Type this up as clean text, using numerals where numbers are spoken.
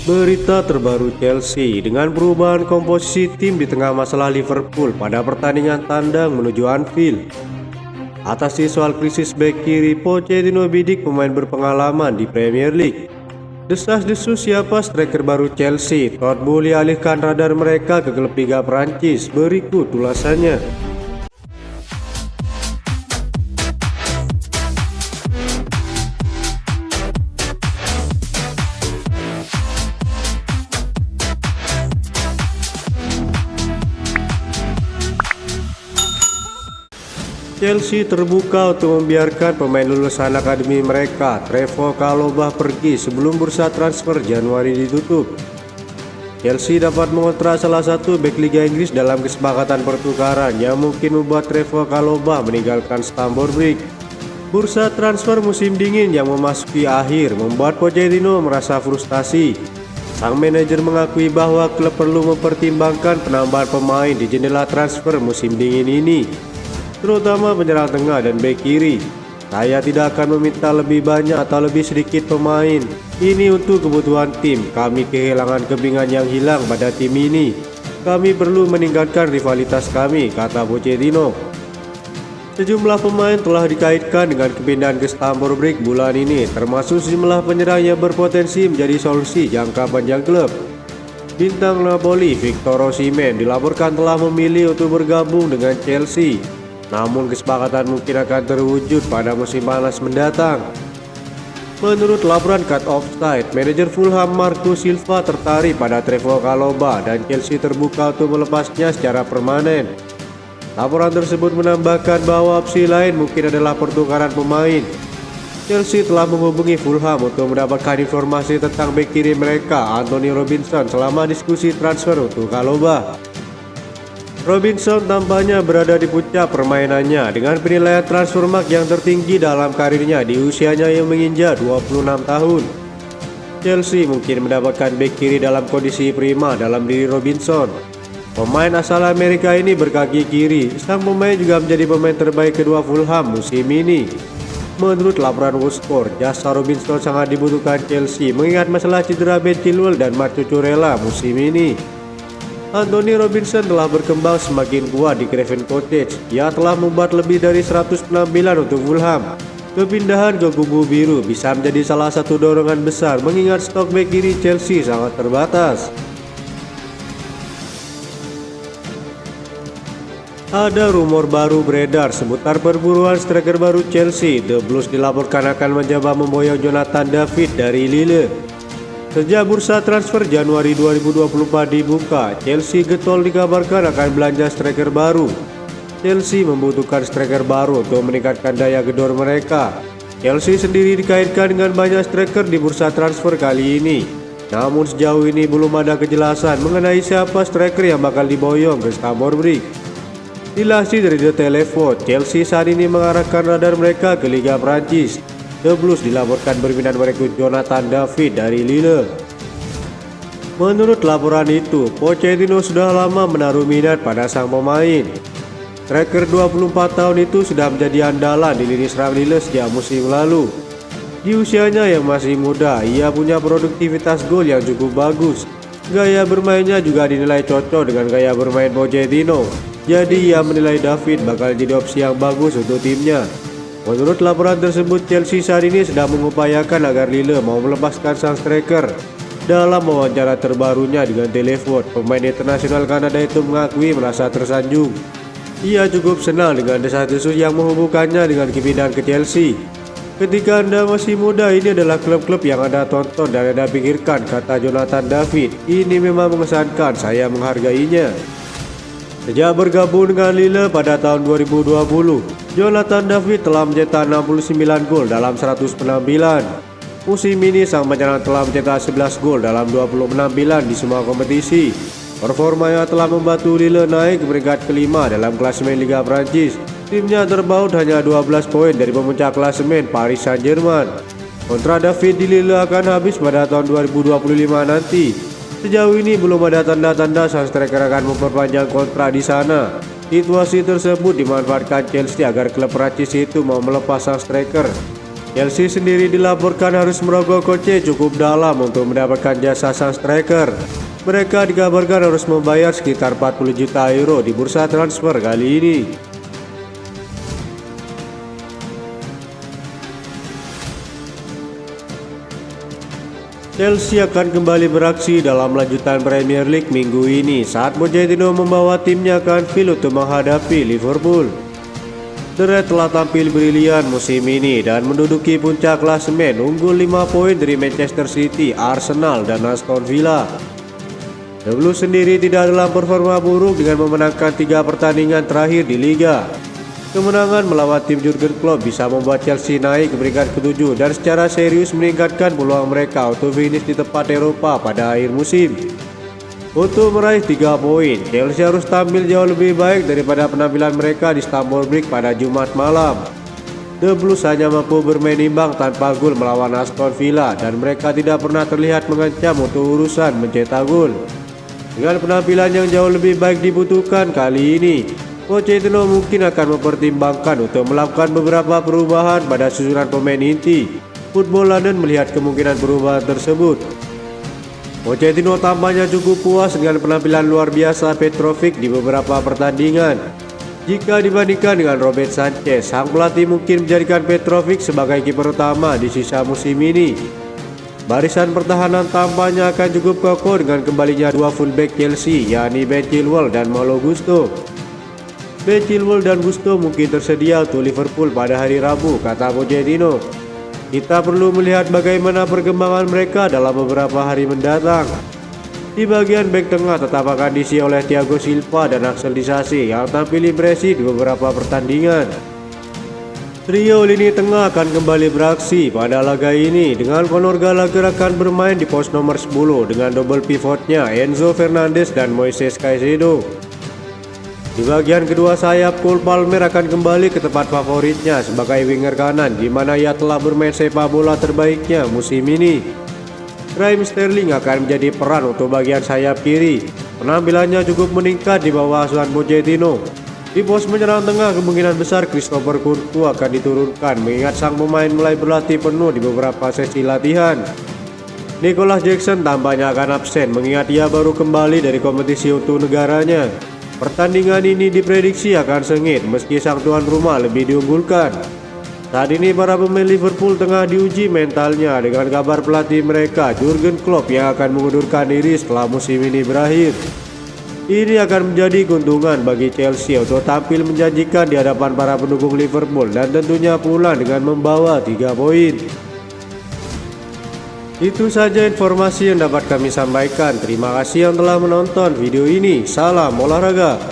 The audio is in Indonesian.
Berita terbaru Chelsea dengan perubahan komposisi tim di tengah masalah Liverpool pada pertandingan tandang menuju Anfield. Atasi soal krisis bek kiri, Pochettino bidik pemain berpengalaman di Premier League. Desas-desus siapa striker baru Chelsea, Todd Boehly alihkan radar mereka ke klub Liga Prancis. Berikut ulasannya. Chelsea terbuka untuk membiarkan pemain lulusan akademi mereka, Trevoh Chalobah, pergi sebelum bursa transfer Januari ditutup. Chelsea dapat mengontrak salah satu bek Liga Inggris dalam kesepakatan pertukaran yang mungkin membuat Trevoh Chalobah meninggalkan Stamford Bridge. Bursa transfer musim dingin yang memasuki akhir membuat Pochettino merasa frustasi. Sang manajer mengakui bahwa klub perlu mempertimbangkan penambahan pemain di jendela transfer musim dingin ini, terutama penyerang tengah dan bek kiri. Saya tidak akan meminta lebih banyak atau lebih sedikit pemain. Ini untuk kebutuhan tim. Kami kehilangan kebingungan yang hilang pada tim ini. Kami perlu meningkatkan rivalitas kami, kata Pochettino. Sejumlah pemain telah dikaitkan dengan kepindahan ke Stamford Bridge bulan ini, termasuk sejumlah penyerang yang berpotensi menjadi solusi jangka panjang klub. Bintang Napoli Victor Osimhen dilaporkan telah memilih untuk bergabung dengan Chelsea. Namun kesepakatan mungkin akan terwujud pada musim panas mendatang. Menurut laporan Cut Offside, manajer Fulham Marco Silva tertarik pada Trevoh Chalobah dan Chelsea terbuka untuk melepasnya secara permanen. Laporan tersebut menambahkan bahwa opsi lain mungkin adalah pertukaran pemain. Chelsea telah menghubungi Fulham untuk mendapatkan informasi tentang bek kiri mereka, Anthony Robinson, selama diskusi transfer untuk Chalobah. Robinson tampaknya berada di puncak permainannya dengan penilaian Transfermarkt yang tertinggi dalam karirnya di usianya yang menginjak 26 tahun. Chelsea mungkin mendapatkan bek kiri dalam kondisi prima dalam diri Robinson. Pemain asal Amerika ini berkaki kiri. Sang pemain juga menjadi pemain terbaik kedua Fulham musim ini. Menurut laporan WhoScored, jasa Robinson sangat dibutuhkan Chelsea mengingat masalah cedera Ben Chilwell dan Marco Kurela musim ini. Anthony Robinson telah berkembang semakin kuat di Craven Cottage. Ia telah membuat lebih dari 100 penampilan untuk Fulham. Kepindahan ke kubu biru bisa menjadi salah satu dorongan besar mengingat stok bek kiri Chelsea sangat terbatas. Ada rumor baru beredar seputar perburuan striker baru Chelsea. The Blues dilaporkan akan mencoba memboyong Jonathan David dari Lille. Sejak bursa transfer Januari 2024 dibuka, Chelsea getol dikabarkan akan belanja striker baru. Chelsea membutuhkan striker baru untuk meningkatkan daya gedor mereka. Chelsea sendiri dikaitkan dengan banyak striker di bursa transfer kali ini. Namun sejauh ini belum ada kejelasan mengenai siapa striker yang bakal diboyong ke Stamford Bridge. Dilansir dari The Telephone, Chelsea saat ini mengarahkan radar mereka ke Liga Prancis. The Blues dilaporkan berminat merekrut Jonathan David dari Lille. Menurut laporan itu, Pochettino sudah lama menaruh minat pada sang pemain. Striker 24 tahun itu sudah menjadi andalan di lini serang Lille sejak musim lalu. Di usianya yang masih muda, ia punya produktivitas gol yang cukup bagus. Gaya bermainnya juga dinilai cocok dengan gaya bermain Pochettino. Jadi ia menilai David bakal jadi opsi yang bagus untuk timnya. Menurut laporan tersebut, Chelsea saat ini sedang mengupayakan agar Lille mau melepaskan sang striker. Dalam wawancara terbarunya dengan Telephone, pemain internasional Kanada itu mengakui merasa tersanjung. Ia cukup senang dengan desas-desus yang menghubungkannya dengan kepindahan ke Chelsea. Ketika Anda masih muda, ini adalah klub-klub yang Anda tonton dan Anda pikirkan, kata Jonathan David. Ini memang mengesankan, saya menghargainya. Sejak bergabung dengan Lille pada tahun 2020, Jonathan David telah mencetak 69 gol dalam 100 penampilan. Musim ini sang penyerang telah mencetak 11 gol dalam 20 penampilan di semua kompetisi. Performanya telah membantu Lille naik ke peringkat kelima dalam klasemen Liga Prancis. Timnya terpaut hanya 12 poin dari pemuncak klasemen Paris Saint-Germain. Kontrak David di Lille akan habis pada tahun 2025 nanti. Sejauh ini belum ada tanda-tanda sang striker akan memperpanjang kontrak di sana. Situasi tersebut dimanfaatkan Chelsea agar klub Prancis itu mau melepas sang striker. Chelsea sendiri dilaporkan harus merogoh kocek cukup dalam untuk mendapatkan jasa sang striker. Mereka dikabarkan harus membayar sekitar 40 juta euro di bursa transfer kali ini. Chelsea akan kembali beraksi dalam lanjutan Premier League minggu ini saat Pochettino membawa timnya ke Anfield untuk menghadapi Liverpool. The Reds telah tampil brilian musim ini dan menduduki puncak klasemen unggul 5 poin dari Manchester City, Arsenal, dan Aston Villa. The Blues sendiri tidak dalam performa buruk dengan memenangkan 3 pertandingan terakhir di Liga. Kemenangan melawan tim Jurgen Klopp bisa membuat Chelsea naik ke peringkat ke-7 dan secara serius meningkatkan peluang mereka untuk finish di tempat Eropa pada akhir musim. Untuk meraih 3 poin, Chelsea harus tampil jauh lebih baik daripada penampilan mereka di Stamford Bridge pada Jumat malam. The Blues hanya mampu bermain imbang tanpa gol melawan Aston Villa dan mereka tidak pernah terlihat mengancam untuk urusan mencetak gol. Dengan penampilan yang jauh lebih baik dibutuhkan kali ini, Pochettino mungkin akan mempertimbangkan untuk melakukan beberapa perubahan pada susunan pemain inti. Football London melihat kemungkinan perubahan tersebut. Pochettino tampaknya cukup puas dengan penampilan luar biasa Petrovic di beberapa pertandingan. Jika dibandingkan dengan Robert Sanchez, sang pelatih mungkin menjadikan Petrovic sebagai kiper utama di sisa musim ini. Barisan pertahanan tampaknya akan cukup kokoh dengan kembalinya 2 fullback Chelsea, yakni Ben Chilwell dan Malo Gusto. Ben Chilwell dan Gusto mungkin tersedia untuk Liverpool pada hari Rabu, kata Pochettino. Kita perlu melihat bagaimana perkembangan mereka dalam beberapa hari mendatang. Di bagian bek tengah tetap akan diisi oleh Thiago Silva dan Axel Disasi yang tampil impresif di beberapa pertandingan. Trio lini tengah akan kembali beraksi pada laga ini dengan Conor Gallagher akan bermain di pos nomor 10 dengan double pivotnya Enzo Fernandez dan Moises Caicedo. Di bagian kedua sayap, Cole Palmer akan kembali ke tempat favoritnya sebagai winger kanan di mana ia telah bermain sepak bola terbaiknya musim ini. Raheem Sterling akan menjadi peran untuk bagian sayap kiri. Penampilannya cukup meningkat di bawah asuhan Pochettino. Di pos menyerang tengah kemungkinan besar Christopher Courtois akan diturunkan mengingat sang pemain mulai berlatih penuh di beberapa sesi latihan. Nicholas Jackson tampaknya akan absen mengingat ia baru kembali dari kompetisi untuk negaranya. Pertandingan ini diprediksi akan sengit meski sang tuan rumah lebih diunggulkan. Saat ini para pemain Liverpool tengah diuji mentalnya dengan kabar pelatih mereka Jurgen Klopp yang akan mengundurkan diri setelah musim ini berakhir. Ini akan menjadi keuntungan bagi Chelsea untuk tampil menjanjikan di hadapan para pendukung Liverpool dan tentunya pulang dengan membawa 3 poin. Itu saja informasi yang dapat kami sampaikan. Terima kasih yang telah menonton video ini. Salam olahraga.